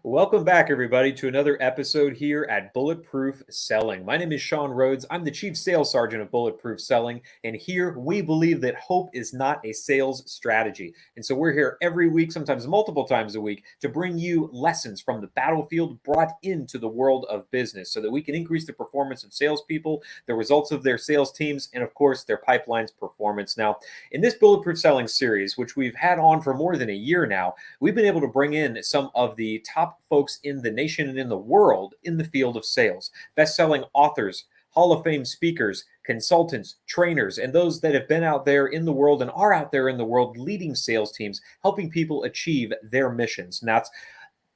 Welcome back, everybody, to another episode here at Bulletproof Selling. My name is Sean Rhodes. I'm the Chief Sales Sergeant of Bulletproof Selling, and here we believe that hope is not a sales strategy. And so we're here every week, sometimes multiple times a week, to bring you lessons from the battlefield brought into the world of business so that we can increase the performance of salespeople, the results of their sales teams, and of course, their pipeline's performance. Now, in this Bulletproof Selling series, which we've had on for more than a year now, we've been able to bring in some of the top folks in the nation and in the world in the field of sales, best-selling authors, Hall of Fame speakers, consultants, trainers, and those that have been out there in the world and are out there in the world leading sales teams, helping people achieve their missions. Now, it's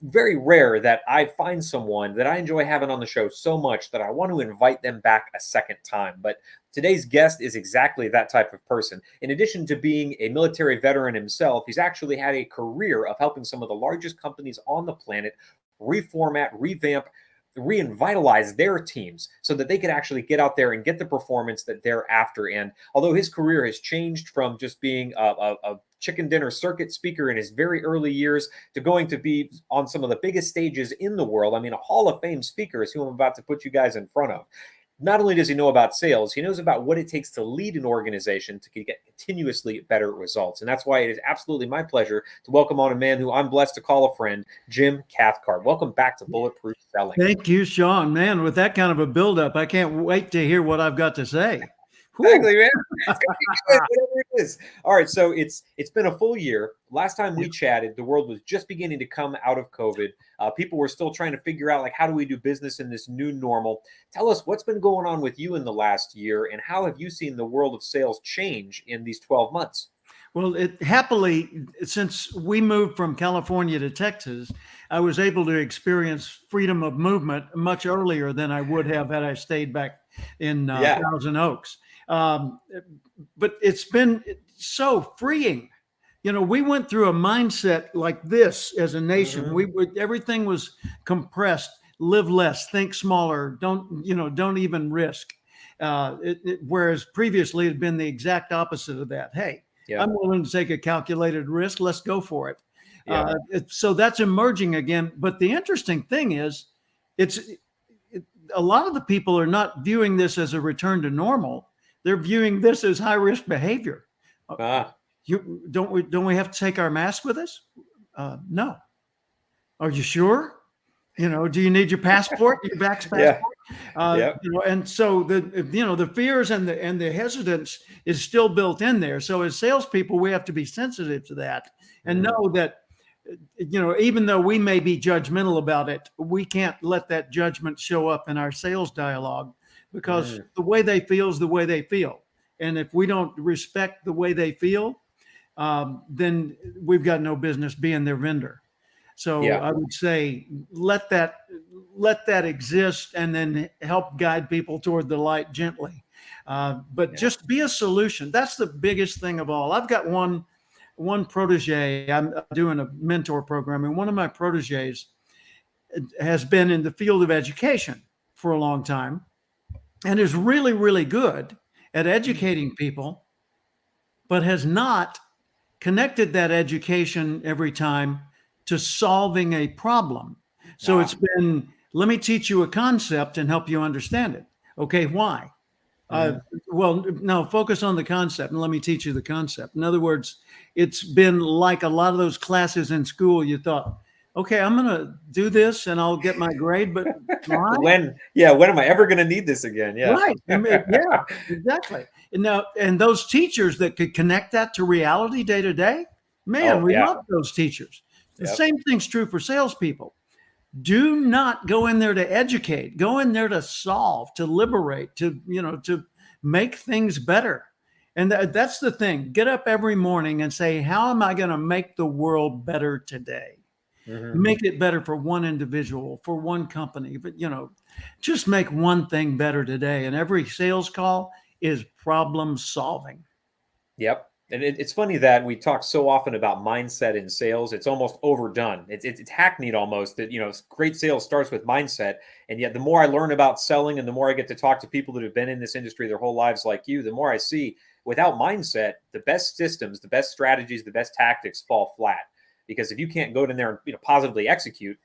very rare that I find someone that I enjoy having on the show so much that I want to invite them back a second time. But today's guest is exactly that type of person. In addition to being a military veteran himself, he's actually had a career of helping some of the largest companies on the planet reformat, revamp, revitalize their teams so that they could actually get out there and get the performance that they're after. And although his career has changed from just being a chicken dinner circuit speaker in his very early years to going to be on some of the biggest stages in the world, I mean, a Hall of Fame speaker is who I'm about to put you guys in front of. Not only does he know about sales, he knows about what it takes to lead an organization to get continuously better results. And that's why it is absolutely my pleasure to welcome on a man who I'm blessed to call a friend, Jim Cathcart. Welcome back to Bulletproof Selling. Thank you, Sean. Man, with that kind of a buildup, I can't wait to hear what I've got to say. Exactly, man. It's gonna be good, whatever it is. All right, so it's been a full year. Last time we chatted, the world was just beginning to come out of COVID. People were still trying to figure out, like, how do we do business in this new normal? Tell us what's been going on with you in the last year, and how have you seen the world of sales change in these 12 months? Well, happily, since we moved from California to Texas, I was able to experience freedom of movement much earlier than I would have had I stayed back in Thousand Oaks. But it's been so freeing. You know, we went through a mindset like this as a nation. Everything was compressed. Live less, think smaller. Don't even risk. Whereas previously it had been the exact opposite of that. Hey, I'm willing to take a calculated risk. Let's go for it. So that's emerging again. But the interesting thing is, a lot of the people are not viewing this as a return to normal. They're viewing this as high risk behavior. Don't we have to take our mask with us? No. Are you sure? Do you need your passport, your vax passport? And so the fears and the hesitance is still built in there. So as salespeople, we have to be sensitive to that and know that, even though we may be judgmental about it, we can't let that judgment show up in our sales dialogue, because the way they feel is the way they feel. And if we don't respect the way they feel, then we've got no business being their vendor. So I would say let that exist, and then help guide people toward the light gently. But just be a solution. That's the biggest thing of all. I've got one protege. I'm doing a mentor program, and one of my proteges has been in the field of education for a long time and is really, really good at educating people, but has not connected that education every time to solving a problem. So it's been, let me teach you a concept and help you understand it. Okay, why? Well, no, focus on the concept and let me teach you the concept. In other words, it's been like a lot of those classes in school. You thought, okay, I'm going to do this and I'll get my grade, but why? When am I ever going to need this again? Yeah. Right. Yeah, exactly. And those teachers that could connect that to reality day to day, man, we love those teachers. The same thing's true for salespeople. Do not go in there to educate. Go in there to solve, to liberate, to make things better. And that's the thing. Get up every morning and say, how am I going to make the world better today? Make it better for one individual, for one company. But, just make one thing better today. And every sales call is problem solving. Yep. And it's funny that we talk so often about mindset in sales. It's almost overdone. It's hackneyed almost that, great sales starts with mindset. And yet the more I learn about selling and the more I get to talk to people that have been in this industry their whole lives like you, the more I see without mindset, the best systems, the best strategies, the best tactics fall flat. Because if you can't go in there and positively execute,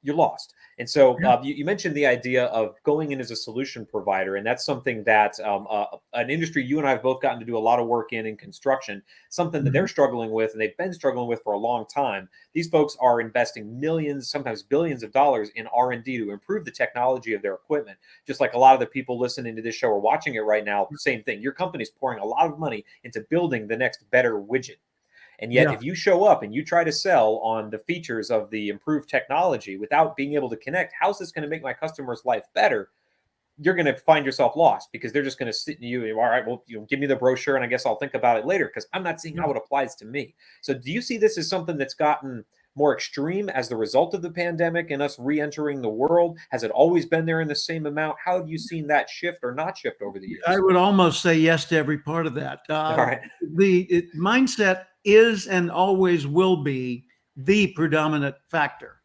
you're lost. And so you mentioned the idea of going in as a solution provider, and that's something that an industry you and I have both gotten to do a lot of work in construction, something that they're struggling with, and they've been struggling with for a long time. These folks are investing millions, sometimes billions of dollars in R&D to improve the technology of their equipment. Just like a lot of the people listening to this show or watching it right now, same thing. Your company's pouring a lot of money into building the next better widget. And yet, if you show up and you try to sell on the features of the improved technology without being able to connect, how's this going to make my customer's life better? You're going to find yourself lost, because they're just going to sit in you. All right, well, give me the brochure and I guess I'll think about it later, because I'm not seeing how it applies to me. So do you see this as something that's gotten more extreme as the result of the pandemic and us re-entering the world? Has it always been there in the same amount? How have you seen that shift or not shift over the years? I would almost say yes to every part of that. All right. The mindset is and always will be the predominant factor.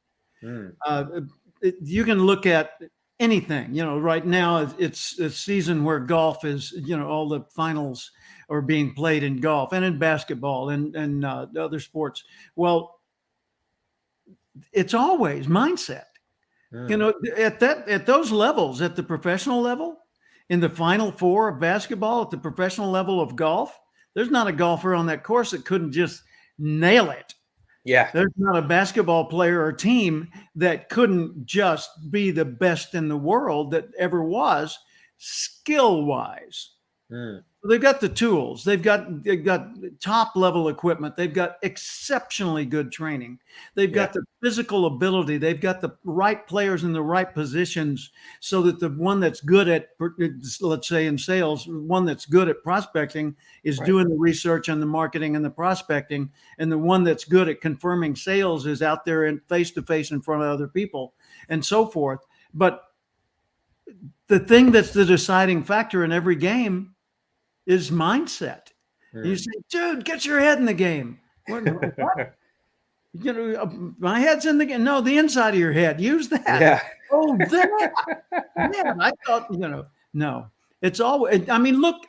You can look at anything, right now it's a season where golf is, all the finals are being played in golf and in basketball and other sports. Well, it's always mindset, at those levels, at the professional level, in the Final Four of basketball, at the professional level of golf, there's not a golfer on that course that couldn't just nail it. Yeah. There's not a basketball player or team that couldn't just be the best in the world that ever was, skill-wise. They've got the tools. They've got top level equipment. They've got exceptionally good training. They've got the physical ability. They've got the right players in the right positions, so that the one that's good at, let's say in sales, one that's good at prospecting is doing the research and the marketing and the prospecting, and the one that's good at confirming sales is out there in face to face in front of other people, and so forth. But the thing that's the deciding factor in every game is mindset. You say, dude, get your head in the game. What? My head's in the game. No, the inside of your head. Use that. Yeah. Oh, that. Man, I thought, no. It's always,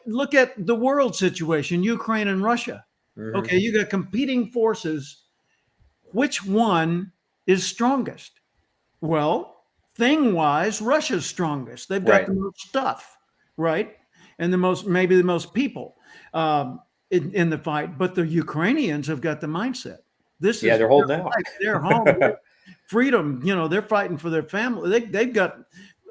look at the world situation, Ukraine and Russia. Okay, you got competing forces. Which one is strongest? Well, thing-wise, Russia's strongest. They've got the most stuff, right? And maybe the most people in the fight. But the Ukrainians have got the mindset. They're holding out. They're home. Freedom, they're fighting for their family. They've got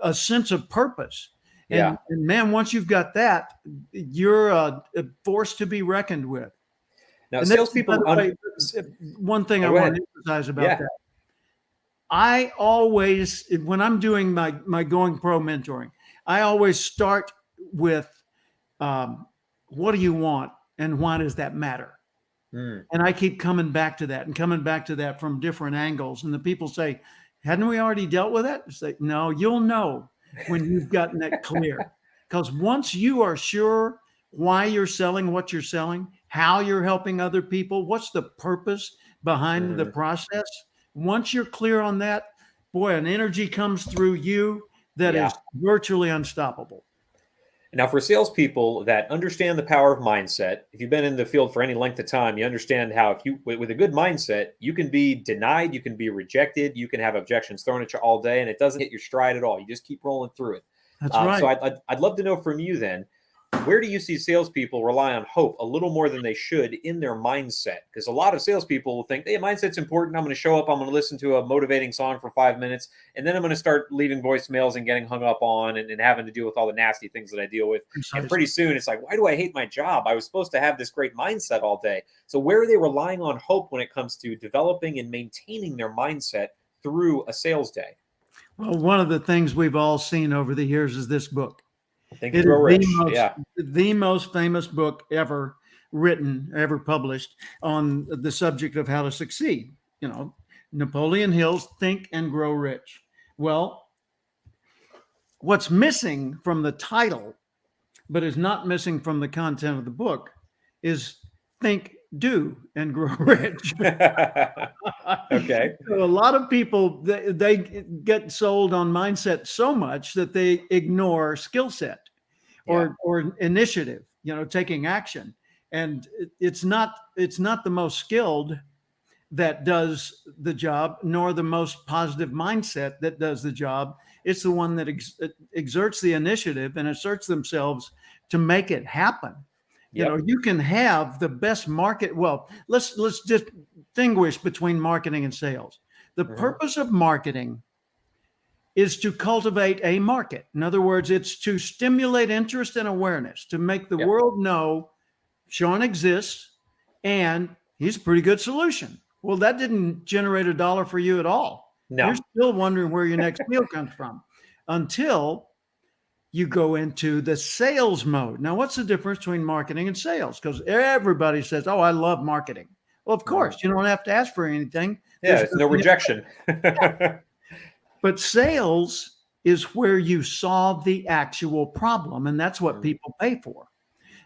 a sense of purpose. And man, once you've got that, you're a force to be reckoned with. Now, salespeople. One thing I want to emphasize about that. I always, when I'm doing my Going Pro mentoring, I always start with what do you want and why does that matter? And I keep coming back to that from different angles. And the people say, hadn't we already dealt with that? It's like, no, you'll know when you've gotten that clear. Because once you are sure why you're selling what you're selling, how you're helping other people, what's the purpose behind the process, once you're clear on that, boy, an energy comes through you that is virtually unstoppable. Now, for salespeople that understand the power of mindset, if you've been in the field for any length of time, you understand how with a good mindset, you can be denied, you can be rejected, you can have objections thrown at you all day, and it doesn't hit your stride at all. You just keep rolling through it. That's right. So I'd love to know from you then, where do you see salespeople rely on hope a little more than they should in their mindset? Because a lot of salespeople will think, hey, mindset's important. I'm going to show up. I'm going to listen to a motivating song for 5 minutes. And then I'm going to start leaving voicemails and getting hung up on and having to deal with all the nasty things that I deal with. Precisely. And pretty soon it's like, why do I hate my job? I was supposed to have this great mindset all day. So where are they relying on hope when it comes to developing and maintaining their mindset through a sales day? Well, one of the things we've all seen over the years is this book. Think and Grow Rich. The most famous book ever written, ever published on the subject of how to succeed. Napoleon Hill's Think and Grow Rich. Well, what's missing from the title, but is not missing from the content of the book, is think, do, and grow rich. Okay. So a lot of people, they get sold on mindset so much that they ignore skill set or initiative, taking action. And it's not the most skilled that does the job, nor the most positive mindset that does the job. It's the one that exerts the initiative and asserts themselves to make it happen. You know, Yep. you can have the best market. Well, let's distinguish between marketing and sales. The Hmm. purpose of marketing is to cultivate a market. In other words, it's to stimulate interest and awareness, to make the Yep. world know Sean exists and he's a pretty good solution. Well, that didn't generate a dollar for you at all. You're No. still wondering where your next meal comes from until you go into the sales mode. Now, what's the difference between marketing and sales? Because everybody says, "Oh, I love marketing." Well, of Hmm. course, you don't have to ask for anything. Yeah, There's it's no nothing. rejection. But sales is where you solve the actual problem, and that's what Mhm. people pay for.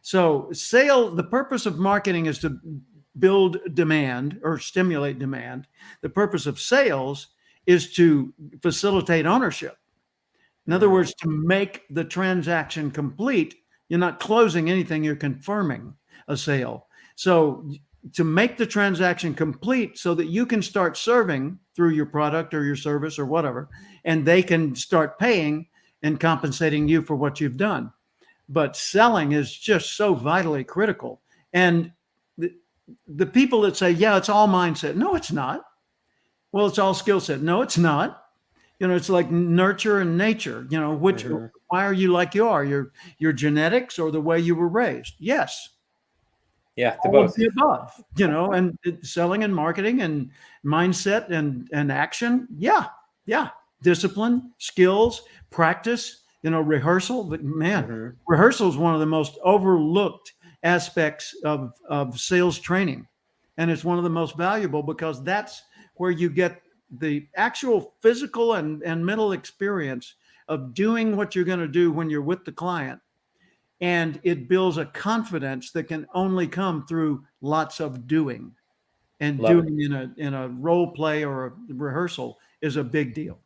So, the purpose of marketing is to build demand or stimulate demand. The purpose of sales is to facilitate ownership. In other Mm. words, to make the transaction complete. You're not closing anything, you're confirming a sale. So, to make the transaction complete so that you can start serving through your product or your service or whatever, and they can start paying and compensating you for what you've done. But selling is just so vitally critical. And the people that say, yeah, it's all mindset. No, it's not. Well, it's all skill set. No, it's not. You know, it's like nurture and nature. You know, Mhm. why are you like you are? Your genetics or the way you were raised? Yes, Yeah, to all of both. the above. You know, and selling and marketing and mindset and action. Yeah, yeah, discipline, skills, practice. You know, rehearsal. But man, Mhm. rehearsal is one of the most overlooked aspects of sales training, and it's one of the most valuable because that's where you get the actual physical and mental experience of doing what you're going to do when you're with the client. And it builds a confidence that can only come through lots of doing. And Love it. doing in a role play or a rehearsal is a big deal.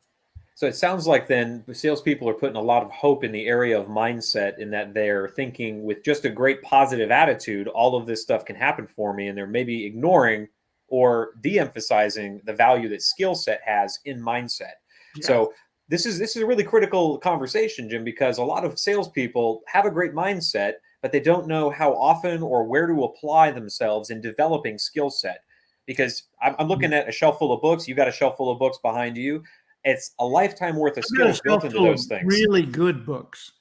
So it sounds like then the salespeople are putting a lot of hope in the area of mindset, in that they're thinking with just a great positive attitude, all of this stuff can happen for me, and they're maybe ignoring or de-emphasizing the value that skill set has in mindset. Yeah. So this is a really critical conversation, Jim, because a lot of salespeople have a great mindset, but they don't know how often or where to apply themselves in developing skill set. Because I'm looking at a shelf full of books. You got a shelf full of books behind you. It's a lifetime worth of I've got skills a built shelf into full of those things. really good books.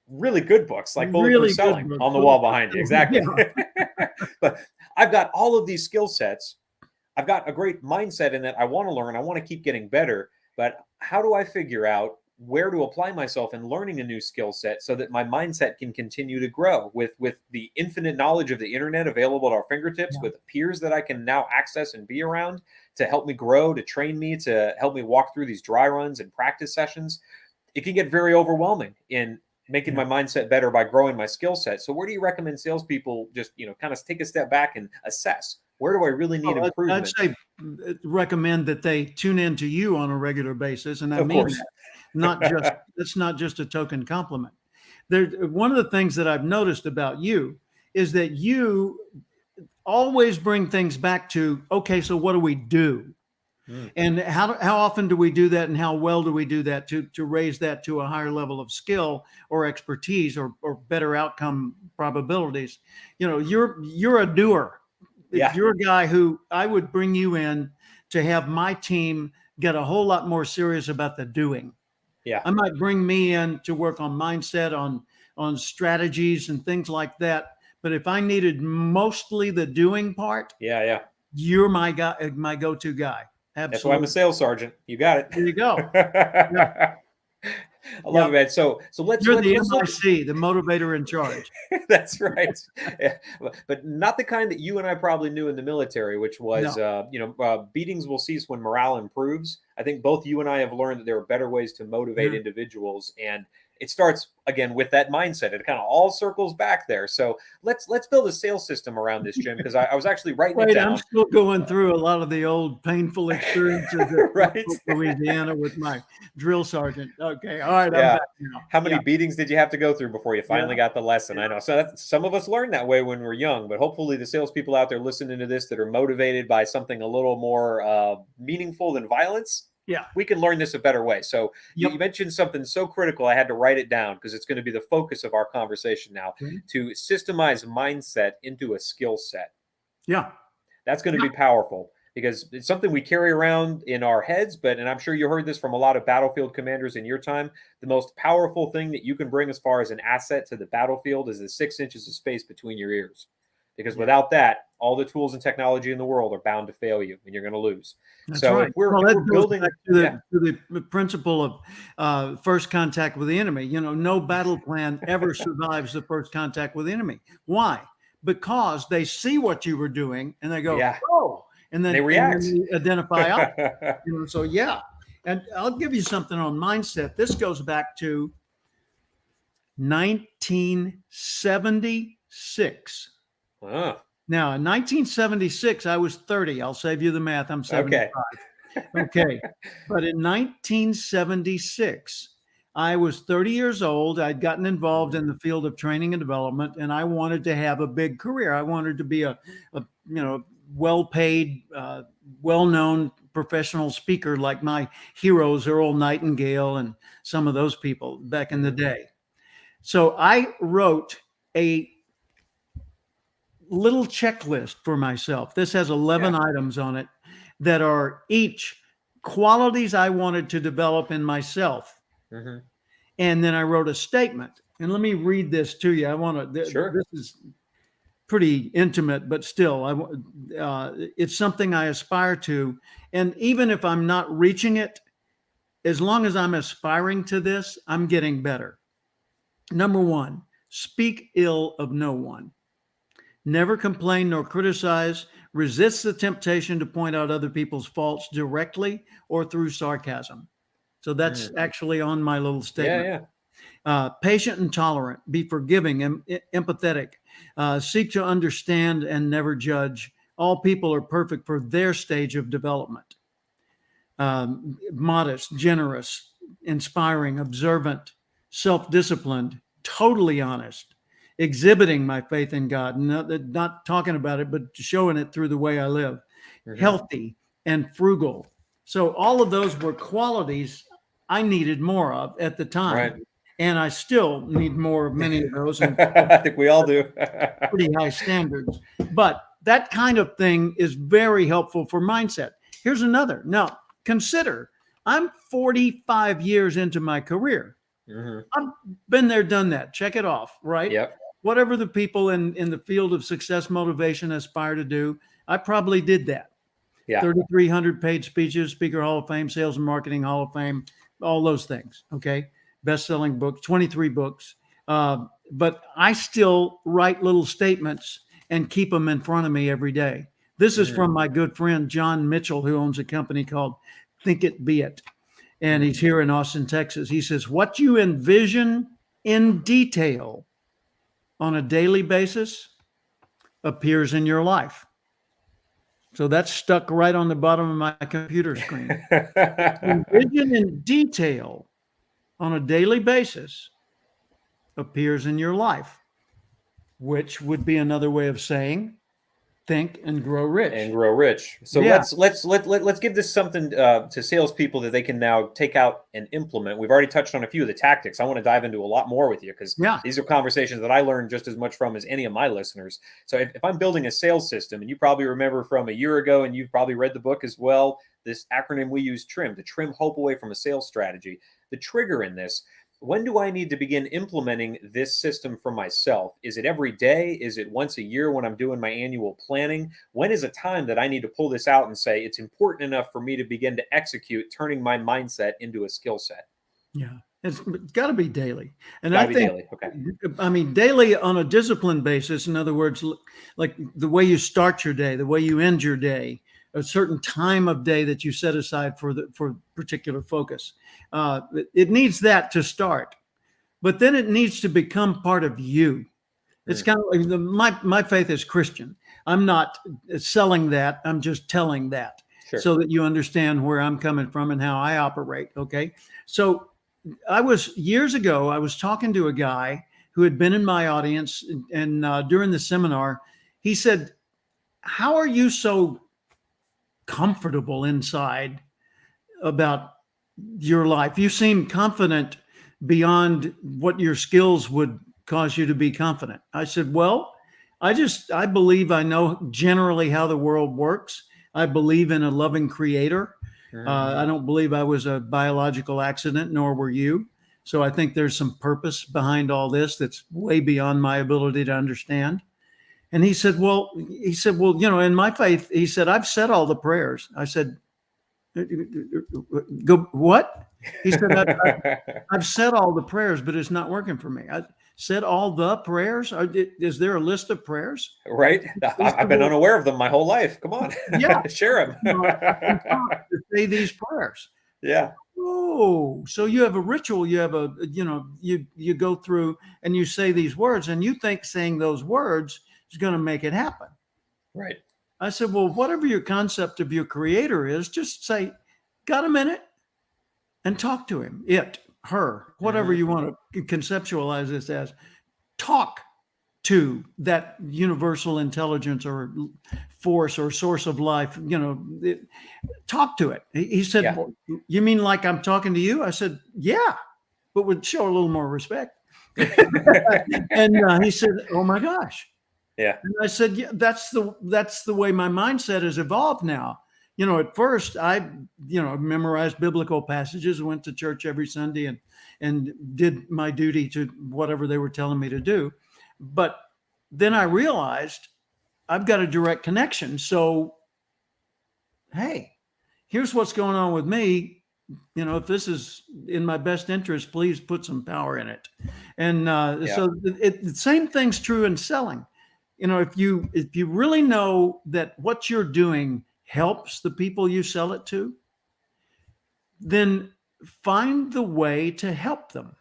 Really good books like Bulletproof Really good Selling books. on the wall Bulletproof behind you. Selling. Exactly. Yeah. But I've got all of these skill sets. I've got a great mindset in that I want to learn. I want to keep getting better. But how do I figure out where to apply myself in learning a new skill set so that my mindset can continue to grow with the infinite knowledge of the internet available at our fingertips, Yeah. with peers that I can now access and be around to help me grow, to train me, to help me walk through these dry runs and practice sessions? It can get very overwhelming in making Yeah. my mindset better by growing my skill set. So where do you recommend salespeople just, kind of take a step back and assess, where do I really need Well, I'd improvement? say recommend that they tune in to you on a regular basis, and I Of mean course. that. Not just It's not just a token compliment. There, one of the things that I've noticed about you is that you always bring things back to, okay, so what do we do? Mm, And how often do we do that, and how well do we do that to raise that to a higher level of skill or expertise or better outcome probabilities? You know, you're a doer. yeah. You're a guy who I would bring you in to have my team get a whole lot more serious about the doing. Yeah. I might bring me in to work on mindset, on strategies and things like that. But if I needed mostly the doing part, Yeah. Yeah. you're my guy, my go-to guy. That's why I'm a Absolutely. sales sergeant. You got it. There you go. Yeah. I love it, Yep. man. So let's You're let's the let's look. MIC, the motivator in charge. That's right. Yeah, but not the kind that you and I probably knew in the military, which was, No. beatings will cease when morale improves. I think both you and I have learned that there are better ways to motivate Yeah. individuals, and it starts again with that mindset. It kind of all circles back there. So let's build a sales system around this, Jim, because I was actually writing it Wait, I'm down. still going through a lot of the old painful experiences at Right. Louisiana with my drill sergeant. Okay, all right, I'm Yeah. back now. How many beatings did you have to go through before you finally got the lesson? I know. So some of us learn that way when we're young, but hopefully the salespeople out there listening to this that are motivated by something a little more meaningful than violence, we can learn this a better way. So you mentioned something so critical, I had to write it down because it's going to be the focus of our conversation now, to systemize mindset into a skill set. Yeah. That's going to be powerful because it's something we carry around in our heads, and I'm sure you heard this from a lot of battlefield commanders in your time. The most powerful thing that you can bring as far as an asset to the battlefield is the 6 inches of space between your ears. Because without that, all the tools and technology in the world are bound to fail you and you're going to lose. That's so right. if we're building to the principle of first contact with the enemy, no battle plan ever survives the first contact with the enemy. Why? Because they see what you were doing and they go, oh, and then they react. And then they identify. So and I'll give you something on mindset. This goes back to 1976. Now, in 1976, I was 30. I'll save you the math. I'm 75. Okay. But in 1976, I was 30 years old. I'd gotten involved in the field of training and development, and I wanted to have a big career. I wanted to be a well-paid, well-known professional speaker like my heroes, Earl Nightingale, and some of those people back in the day. So I wrote a little checklist for myself. This has 11 items on it that are each qualities I wanted to develop in myself. And then I wrote a statement. And let me read this to you. I want to, this is pretty intimate, but still, it's something I aspire to. And even if I'm not reaching it, as long as I'm aspiring to this, I'm getting better. Number 1, speak ill of no one. Never complain nor criticize. Resist the temptation to point out other people's faults directly or through sarcasm. So that's actually on my little statement. Patient and tolerant. Be forgiving and empathetic. Seek to understand and never judge. All people are perfect for their stage of development. Modest, generous, inspiring, observant, self-disciplined, totally honest. Exhibiting my faith in God, not talking about it, but showing it through the way I live. Healthy and frugal. So all of those were qualities I needed more of at the time. And I still need more of many of those. And I think we all do. Pretty high standards. But that kind of thing is very helpful for mindset. Here's another. Now, consider, I'm 45 years into my career. I've been there, done that. Check it off, right? Whatever the people in the field of success motivation aspire to do, I probably did that. 3,300 paid speeches, Speaker Hall of Fame, Sales and Marketing Hall of Fame, all those things. Okay. Best-selling books, 23 books. But I still write little statements and keep them in front of me every day. This is from my good friend, John Mitchell, who owns a company called Think It, Be It. And he's here in Austin, Texas. He says, what you envision in detail on a daily basis appears in your life. So that's stuck right on the bottom of my computer screen. Envision in detail on a daily basis appears in your life, which would be another way of saying think and grow rich. And grow rich. So let's give this something to salespeople that they can now take out and implement. We've already touched on a few of the tactics. I want to dive into a lot more with you because these are conversations that I learned just as much from as any of my listeners. So if I'm building a sales system, and you probably remember from a year ago, and you've probably read the book as well, this acronym we use, TRIM, to trim hope away from a sales strategy. The trigger in this, when do I need to begin implementing this system for myself? Is it every day? Is it once a year when I'm doing my annual planning? When is a time that I need to pull this out and say it's important enough for me to begin to execute, turning my mindset into a skill set? Yeah, it's got to be daily. And I think daily. Okay. I mean, daily on a disciplined basis. In other words, like the way you start your day, the way you end your day, a certain time of day that you set aside for particular focus. It needs that to start. but then it needs to become part of you. It's Mm, kind of like my faith is Christian. I'm not selling that. I'm just telling that sure. so that you understand where I'm coming from and how I operate. Okay. So years ago, I was talking to a guy who had been in my audience, and during the seminar, he said, "How are you so comfortable inside about your life? You seem confident beyond what your skills would cause you to be confident." I said, "Well, I believe I know generally how the world works. I believe in a loving creator. Mhm. I don't believe I was a biological accident, nor were you. So I think there's some purpose behind all this that's way beyond my ability to understand." And he said, well, in my faith, he said, "I've said all the prayers." I said, "Go what?" He said, "I've said all the prayers, but it's not working for me." I said, "All the prayers? Is there a list of prayers?" Right? He said, I've been "Well, unaware of them my whole life. Come on, yeah, share I've been them. taught to say these prayers." Yeah, Oh, so you have a ritual, you have you go through and you say these words, and you think saying those words is going to make it happen. right. I said, "Well, whatever your concept of your creator is, just say, 'Got a minute?' and talk to him, it, her, whatever Mhm. you want to conceptualize this as. Talk to that universal intelligence or force or source of life. Talk to it." He said, Yeah. "Well, you mean like I'm talking to you?" I said, "Yeah, but would show a little more respect." And he said, "Oh my gosh." Yeah. And I said, "Yeah, that's the way my mindset has evolved now." At first I, memorized biblical passages, went to church every Sunday, and did my duty to whatever they were telling me to do. But then I realized I've got a direct connection. So, hey, here's what's going on with me. If this is in my best interest, please put some power in it. And Yeah. so the same thing's true in selling. If you really know that what you're doing helps the people you sell it to, then find the way to help them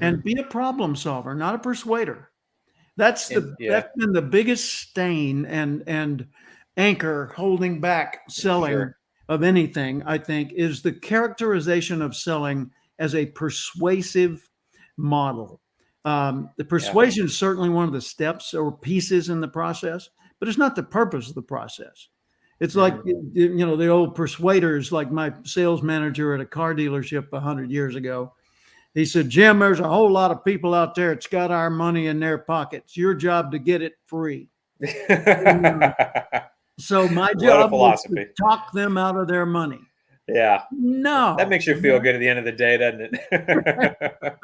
and Mhm. be a problem solver, not a persuader. That's And the yeah, that's been the biggest stain and anchor holding back selling sure. of anything, I think, is the characterization of selling as a persuasive model. The Yeah. persuasion is certainly one of the steps or pieces in the process, but it's not the purpose of the process. It's like Mhm. the old persuaders, like my sales manager at a car dealership 100 years ago. He said, "Jim, there's a whole lot of people out there that's got our money in their pockets. Your job to get it free." And, so my What a job was to philosophy. talk them out of their money. Yeah. That No. makes you feel good at the end of the day, doesn't it?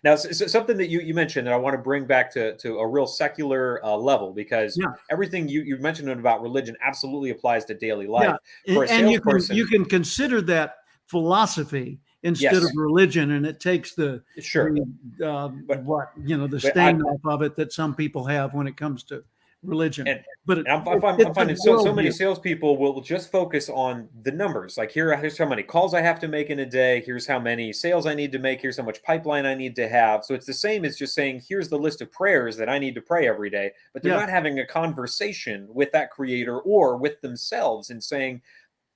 Now, something that you mentioned that I want to bring back to a real secular level, because Yeah. everything you mentioned about religion absolutely applies to daily Yeah. life. For And a and you can salesperson, consider that philosophy instead of yes, religion, and it takes sure, but the but I stain off of it that some people have when it comes to religion. and But I'm it's a finding so many worldview. salespeople will just focus on the numbers. Like here's how many calls I have to make in a day. Here's how many sales I need to make. Here's how much pipeline I need to have. So it's the same as just saying here's the list of prayers that I need to pray every day. But they're Yeah. not having a conversation with that creator or with themselves and saying,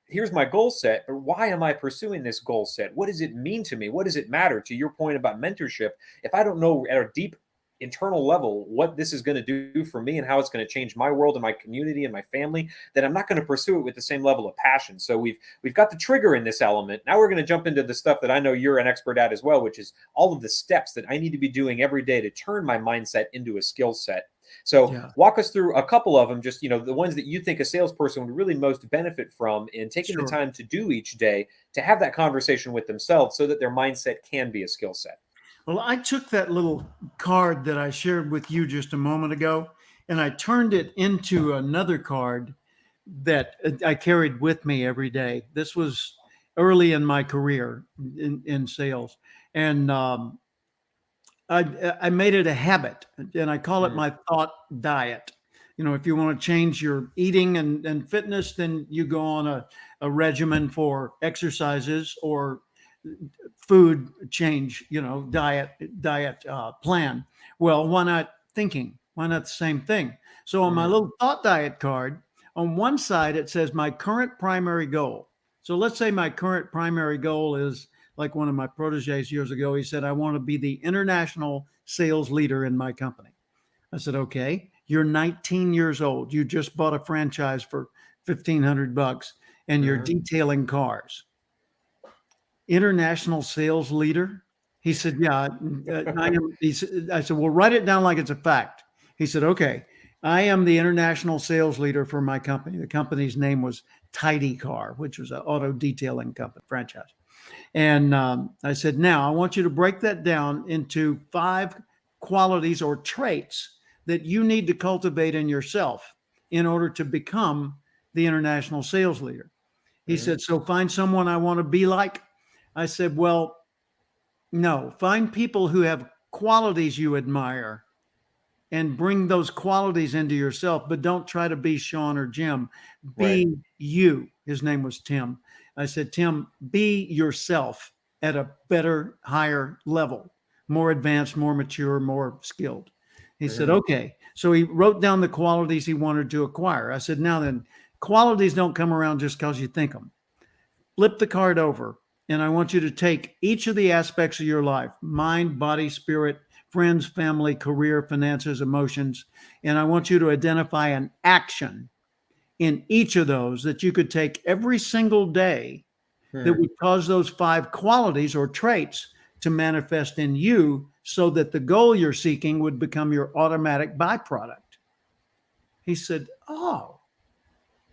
here's my goal set, but why am I pursuing this goal set? What does it mean to me? What does it matter? To your point about mentorship, if I don't know at a deep internal level what this is going to do for me and how it's going to change my world and my community and my family, then I'm not going to pursue it with the same level of passion. So we've got the trigger in this element. Now we're going to jump into the stuff that I know you're an expert at as well, which is all of the steps that I need to be doing every day to turn my mindset into a skill set. So Yeah. walk us through a couple of them, just the ones that you think a salesperson would really most benefit from in taking the Sure. time to do each day to have that conversation with themselves so that their mindset can be a skill set. Well, I took that little card that I shared with you just a moment ago, and I turned it into another card that I carried with me every day. This was early in my career in sales, and I made it a habit, and I call it Mm, my thought diet. If you want to change your eating and fitness, then you go on a regimen for exercises, or food change, diet plan. Well, why not thinking? Why not the same thing? So on my little thought diet card, on one side, it says my current primary goal. So let's say my current primary goal is, like one of my proteges years ago, he said, I want to be the international sales leader in my company. I said, okay, you're 19 years old. You just bought a franchise for $1,500 and you're detailing cars. International sales leader? He said, yeah, I am. I said, well, write it down like it's a fact. He said, okay, I am the international sales leader for my company. The company's name was Tidy Car, which was an auto detailing company franchise. And I said, now I want you to break that down into 5 qualities or traits that you need to cultivate in yourself in order to become the international sales leader. He said, so find someone I want to be like. I said, well, no, find people who have qualities you admire and bring those qualities into yourself, but don't try to be Sean or Jim. Be you. His name was Tim. I said, Tim, be yourself at a better, higher level, more advanced, more mature, more skilled. He said, okay. So he wrote down the qualities he wanted to acquire. I said, now then, qualities don't come around just because you think them. Flip the card over, and I want you to take each of the aspects of your life, mind, body, spirit, friends, family, career, finances, emotions, and I want you to identify an action in each of those that you could take every single day that would cause those 5 qualities or traits to manifest in you so that the goal you're seeking would become your automatic byproduct. He said, oh.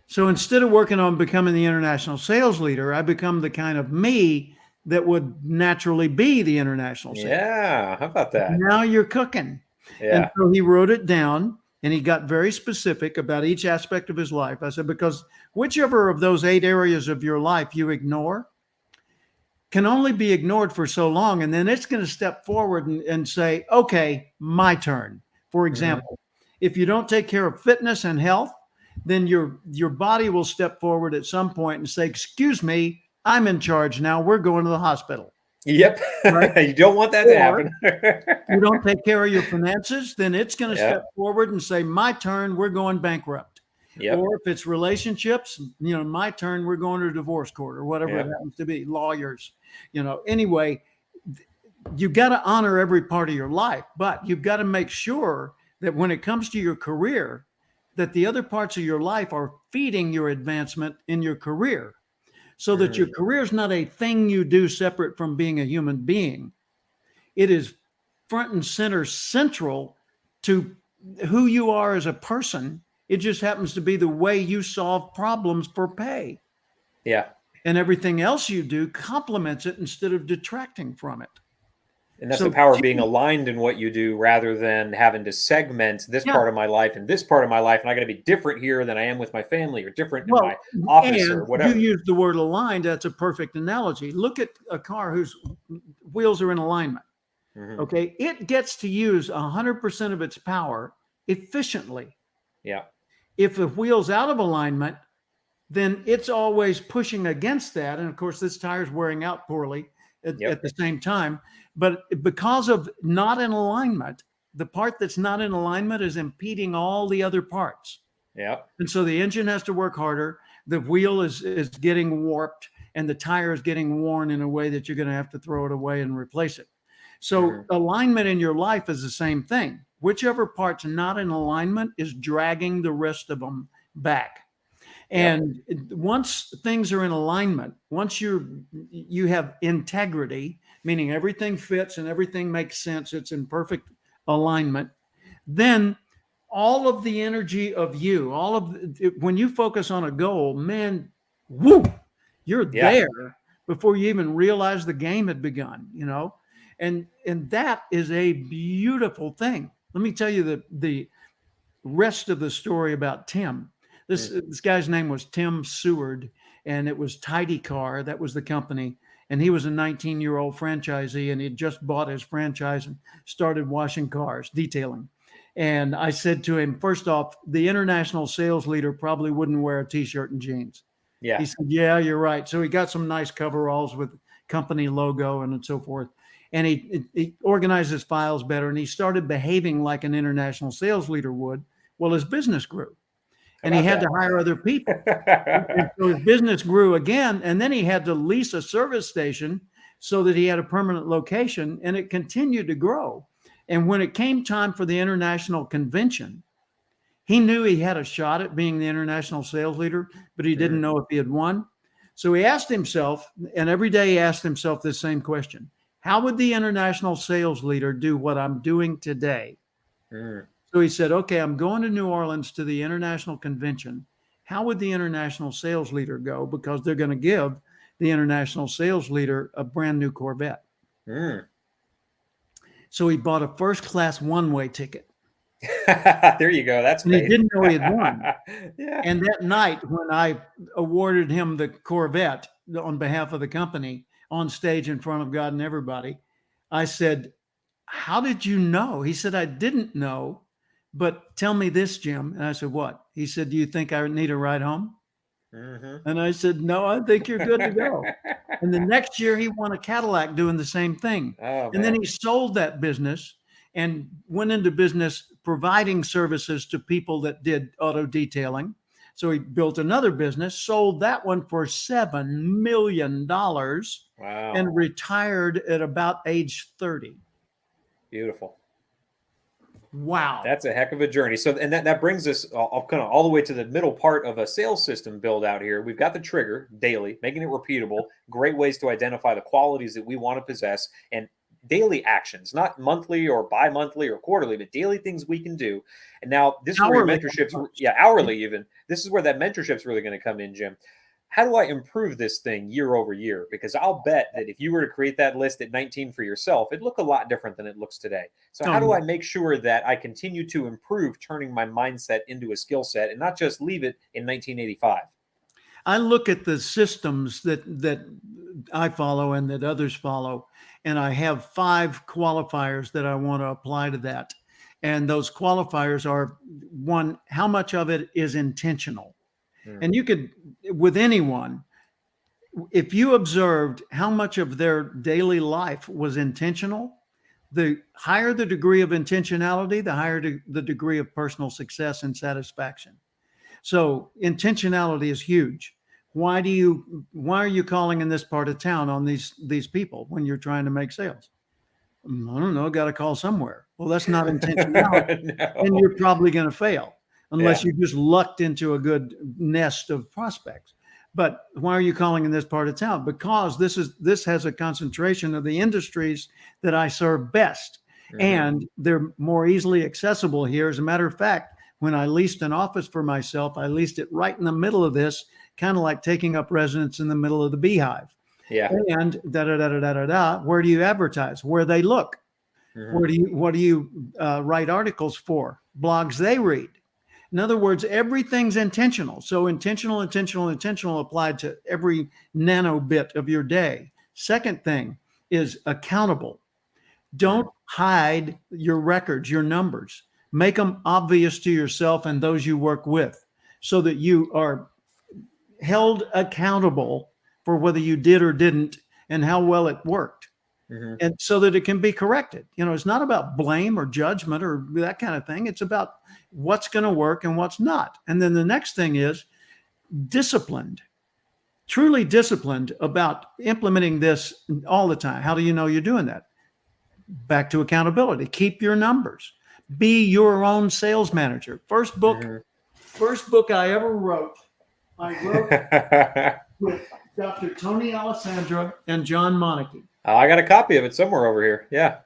So instead of working on becoming the international sales leader, I become the kind of me that would naturally be the international sales. Yeah, how about that? Now you're cooking. Yeah. And so he wrote it down and he got very specific about each aspect of his life. I said, because whichever of those 8 areas of your life you ignore can only be ignored for so long. And then it's going to step forward and say, okay, my turn. For example, if you don't take care of fitness and health, then your body will step forward at some point and say, excuse me, I'm in charge now. We're going to the hospital. Yep. Right? You don't want that to happen. You don't take care of your finances, then it's going to step forward and say, my turn, we're going bankrupt. Yep. Or if it's relationships, my turn, we're going to divorce court or whatever it happens to be, lawyers, anyway, you've got to honor every part of your life, but you've got to make sure that when it comes to your career, that the other parts of your life are feeding your advancement in your career so that your career is not a thing you do separate from being a human being. It is front and center central to who you are as a person. It just happens to be the way you solve problems for pay. Yeah. And everything else you do complements it instead of detracting from it. And that's the power of being aligned in what you do rather than having to segment this part of my life and this part of my life. And I got to be different here than I am with my family or different in my office or whatever. You use the word aligned. That's a perfect analogy. Look at a car whose wheels are in alignment. Okay. It gets to use 100% of its power efficiently. Yeah. If the wheel's out of alignment, then it's always pushing against that. And of course, this tire's wearing out poorly at the same time. But because of not in alignment, the part that's not in alignment is impeding all the other parts. Yeah. And so the engine has to work harder. The wheel is getting warped and the tire is getting worn in a way that you're going to have to throw it away and replace it. So alignment in your life is the same thing. Whichever part's not in alignment is dragging the rest of them back. And once things are in alignment, once you have integrity, meaning everything fits and everything makes sense, it's in perfect alignment, then all of the energy of you, when you focus on a goal, man, whoo, you're there before you even realize the game had begun, and that is a beautiful thing. Let me tell you the rest of the story about Tim. This guy's name was Tim Seward, and it was Tidy Car. That was the company. And he was a 19-year-old franchisee, and he had just bought his franchise and started washing cars, detailing. And I said to him, first off, the international sales leader probably wouldn't wear a T-shirt and jeans. Yeah. He said, yeah, you're right. So he got some nice coveralls with company logo and so forth. And he organized his files better, and he started behaving like an international sales leader would. Well, his business grew, How and he about had to hire other people. And so his business grew again, and then he had to lease a service station so that he had a permanent location, and it continued to grow. And when it came time for the international convention, he knew he had a shot at being the international sales leader, but he didn't know if he had won. So he asked himself, and every day he asked himself this same question: how would the international sales leader do what I'm doing today? So he said, okay, I'm going to New Orleans to the international convention. How would the international sales leader go? Because they're going to give the international sales leader a brand new Corvette. So he bought a first class one-way ticket. There you go. That's And he faith. didn't know he had won. Yeah. And that night, when I awarded him the Corvette on behalf of the company on stage in front of God and everybody, I said, how did you know? He said, I didn't know, but tell me this, Jim. And I said, what? He said, do you think I need a ride home? And I said, no, I think you're good to go. And the next year he won a Cadillac doing the same thing. Oh, and then man. he sold that business and went into business providing services to people that did auto detailing. So he built another business, sold that one for $7 million, Wow. and retired at about age 30. Beautiful. Wow. That's a heck of a journey. So, and that brings us kind of all the way to the middle part of a sales system build out here. We've got the trigger daily, making it repeatable, great ways to identify the qualities that we want to possess, and daily actions, not monthly or bi-monthly or quarterly, but daily things we can do. And now this is where your mentorship's, hourly even. This is where that mentorship's really going to come in, Jim. How do I improve this thing year over year? Because I'll bet that if you were to create that list at 19 for yourself, it'd look a lot different than it looks today. So how do I make sure that I continue to improve, turning my mindset into a skill set and not just leave it in 1985? I look at the systems that I follow and that others follow, and I have 5 qualifiers that I want to apply to that. And those qualifiers are: 1, how much of it is intentional? And you could, with anyone, if you observed how much of their daily life was intentional, the higher the degree of intentionality, the higher the degree of personal success and satisfaction. So intentionality is huge. Why are you calling in this part of town on these people when you're trying to make sales? I don't know, got to call somewhere. Well, that's not intentionality. No. And you're probably going to fail unless you just lucked into a good nest of prospects. But why are you calling in this part of town? Because this has a concentration of the industries that I serve best. And they're more easily accessible here. As a matter of fact, when I leased an office for myself, I leased it right in the middle of this, kind of like taking up residence in the middle of the beehive. Yeah. And where do you advertise? Where they look. What do you write articles for? Blogs they read. In other words, everything's intentional. So intentional applied to every nano bit of your day. Second thing is accountable. Don't hide your records, your numbers. Make them obvious to yourself and those you work with so that you are held accountable for whether you did or didn't and how well it worked. And so that it can be corrected. It's not about blame or judgment or that kind of thing. It's about what's going to work and what's not. And then the next thing is disciplined, truly disciplined about implementing this all the time. How do you know you're doing that? Back to accountability. Keep your numbers. Be your own sales manager. First book I ever wrote, I wrote with Dr. Tony Alessandra and John Monarchy. Oh, I got a copy of it somewhere over here. Yeah.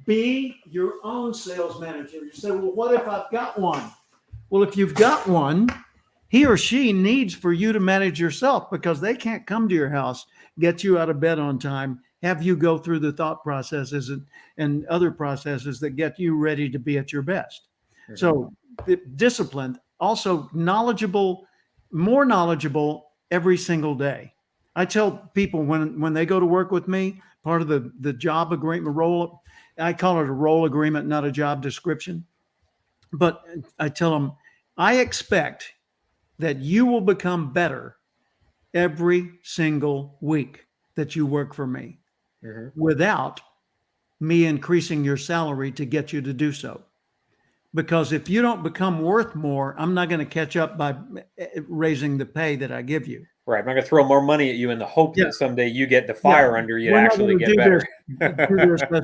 Be your own sales manager. You say, well, what if I've got one? Well, if you've got one, he or she needs for you to manage yourself because they can't come to your house, get you out of bed on time, have you go through the thought processes and other processes that get you ready to be at your best. So disciplined, also knowledgeable, more knowledgeable every single day. I tell people when they go to work with me, part of the job agreement role, I call it a role agreement, not a job description. But I tell them, I expect that you will become better every single week. that you work for me Hmm. without me increasing your salary to get you to do so. Because if you don't become worth more, I'm not going to catch up by raising the pay that I give you. Right. I'm not going to throw more money at you in the hope Yeah, that someday you get the yeah. fire under you to We're not actually going to get better.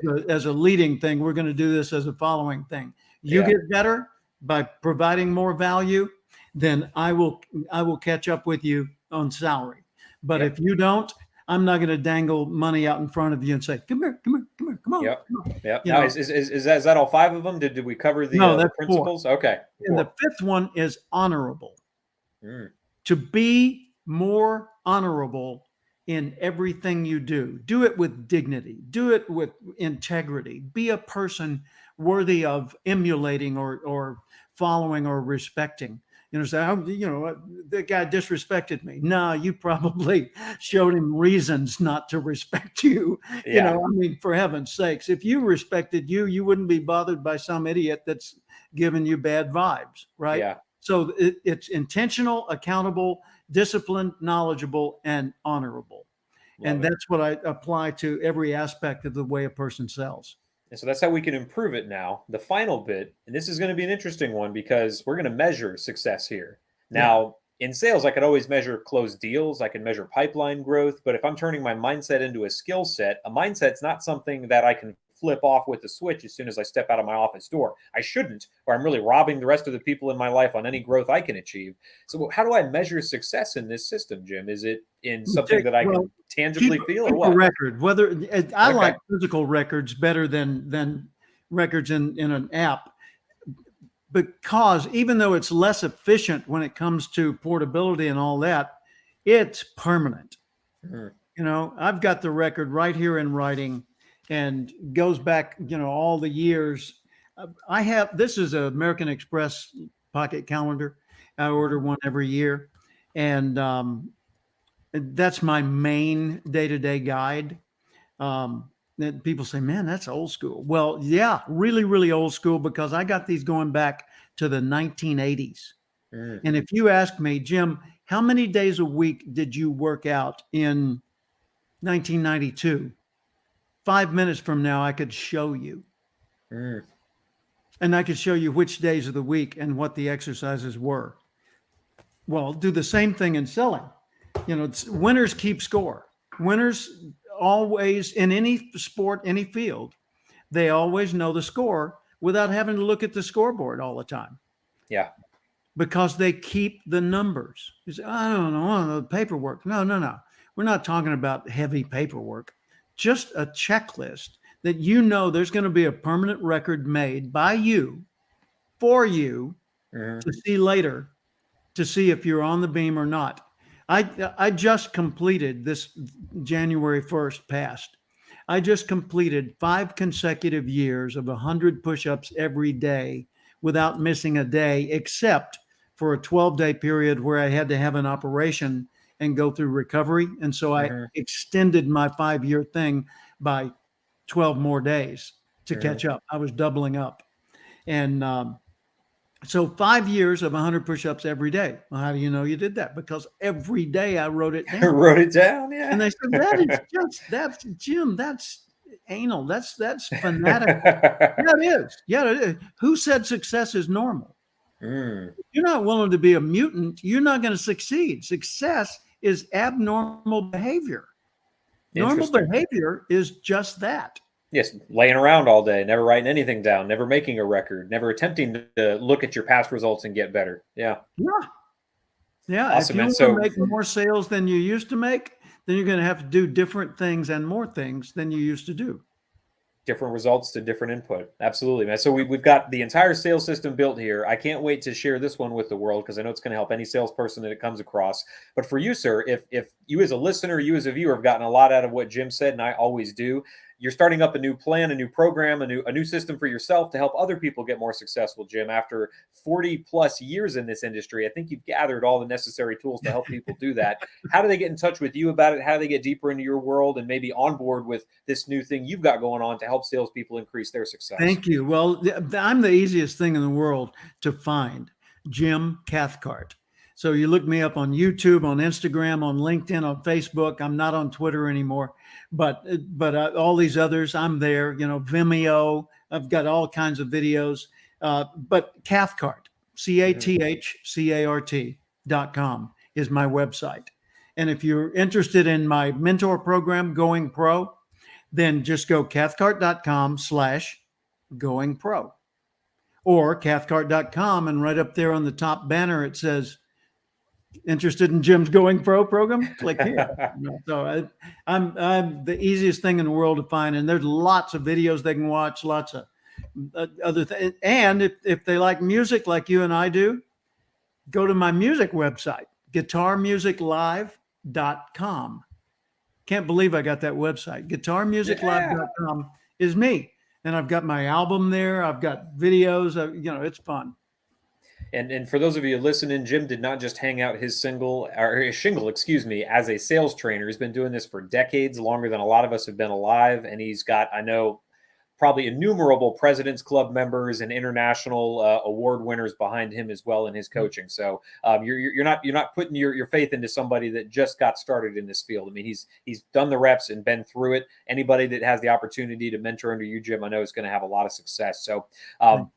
do this as a leading thing. We're going to do this as a following thing. You Yeah. get better by providing more value, then I will catch up with you on salary. But Yep. if you don't, I'm not going to dangle money out in front of you and say, "Come here, come here, come here, come on, Yep. come on." Yep. You Now, know, is that all 5 of them? Did we cover no, the that's four. principles? Okay. And the 4. fifth one is honorable. Mm. To be more honorable in everything you do. Do it with dignity. Do it with integrity. Be a person worthy of emulating or following or respecting. Say, "Oh, the guy disrespected me." No, you probably showed him reasons not to respect you. Yeah. I mean, for heaven's sakes, if you respected you, you wouldn't be bothered by some idiot that's giving you bad vibes, right? Yeah. So it's intentional, accountable, disciplined, knowledgeable, and honorable. Love And it. that's what I apply to every aspect of the way a person sells. And so that's how we can improve it now. The final bit, and this is going to be an interesting one because we're going to measure success here. Yeah. Now, in sales, I could always measure closed deals, I can measure pipeline growth, but if I'm turning my mindset into a skill set, a mindset's not something that I can flip off with the switch as soon as I step out of my office door. I shouldn't, or I'm really robbing the rest of the people in my life on any growth I can achieve. So, how do I measure success in this system, Jim? Is it in something that I Well, can tangibly feel, or keep a what? record. Whether I Okay. like physical records better than records in an app, because even though it's less efficient when it comes to portability and all that, it's permanent. Mhm. I've got the record right here in writing and goes back, all the years. This is an American Express pocket calendar. I order one every year. And that's my main day-to-day guide. That people say, "Man, that's old school." Well, yeah, really, really old school, because I got these going back to the 1980s. Mm. And if you ask me, "Jim, how many days a week did you work out in 1992?" 5 minutes from now, I could show you. Mm. And I could show you which days of the week and what the exercises were. Well, do the same thing in selling. Winners keep score. Winners always, in any sport, any field, they always know the score without having to look at the scoreboard all the time, Yeah. because they keep the numbers. You say, "I don't know, the paperwork." No, no, no. We're not talking about heavy paperwork. Just a checklist that there's going to be a permanent record made by you, for you, Mhm. to see later, to see if you're on the beam or not. I just completed this January 1st past. I just completed 5 consecutive years of 100 push-ups every day without missing a day, except for a 12-day period where I had to have an operation and go through recovery. And so I Mhm. extended my 5-year thing by 12 more days to Mhm. catch up. I was doubling up. And so 5 years of 100 push-ups every day. Well, how do you know you did that? Because every day I wrote it down. Wrote it down. And Yeah. they said, that's Jim, that's anal. That's fanatical. Yeah, it is. Yeah, it is. Who said success is normal? Mm. If you're not willing to be a mutant, you're not going to succeed. Success is abnormal behavior. Normal Interesting. behavior is just that. Yes, laying around all day, never writing anything down, never making a record, never attempting to look at your past results and get better. Yeah. Yeah. Yeah. If Awesome, you man. want to So make more sales than you used to make, then you're going to have to do different things and more things than you used to do. different results to different input. Absolutely, man. So we've got the entire sales system built here. I can't wait to share this one with the world because I know it's going to help any salesperson that it comes across. But for you, sir, if you as a listener, you as a viewer have gotten a lot out of what Jim said, and I always do, you're starting up a new plan, a new program, a new system for yourself to help other people get more successful, Jim. After 40 plus years in this industry, I think you've gathered all the necessary tools to help people do that. How do they get in touch with you about it? How do they get deeper into your world and maybe on board with this new thing you've got going on to help salespeople increase their success? Thank you. Well, I'm the easiest thing in the world to find, Jim Cathcart. So you look me up on YouTube, on Instagram, on LinkedIn, on Facebook. I'm not on Twitter anymore, but all these others, I'm there. Vimeo. I've got all kinds of videos. But Cathcart, CATHCART.com is my website. And if you're interested in my mentor program, Going Pro, then just go cathcart.com/going pro, or cathcart.com, and right up there on the top banner it says, interested in Jim's Going Pro program? Click here. So I'm the easiest thing in the world to find, and there's lots of videos they can watch, lots of other things. And if they like music like you and I do, go to my music website, guitarmusiclive.com. Can't believe I got that website. Guitarmusiclive.com is me. And I've got my album there. I've got videos. It's fun. And for those of you listening, Jim did not just hang out his shingle, as a sales trainer. He's been doing this for decades, longer than a lot of us have been alive. And he's got, I know, probably innumerable President's Club members and international award winners behind him as well in his coaching. So you're not putting your faith into somebody that just got started in this field. I mean, he's done the reps and been through it. Anybody that has the opportunity to mentor under you, Jim, I know is going to have a lot of success. So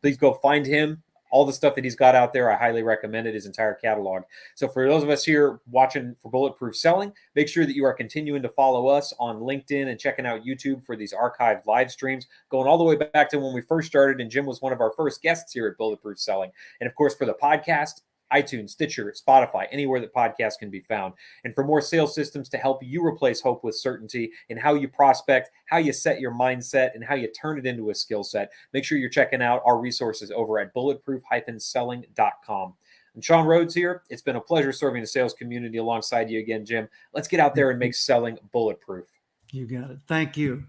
please go find him. All the stuff that he's got out there, I highly recommend it, his entire catalog. So for those of us here watching for Bulletproof Selling, make sure that you are continuing to follow us on LinkedIn and checking out YouTube for these archived live streams, going all the way back to when we first started, and Jim was one of our first guests here at Bulletproof Selling. And of course, for the podcast, iTunes, Stitcher, Spotify, anywhere that podcasts can be found. And for more sales systems to help you replace hope with certainty in how you prospect, how you set your mindset, and how you turn it into a skill set, make sure you're checking out our resources over at bulletproof-selling.com. I'm Sean Rhodes here. It's been a pleasure serving the sales community alongside you again, Jim. Let's get out there and make selling bulletproof. You got it. Thank you.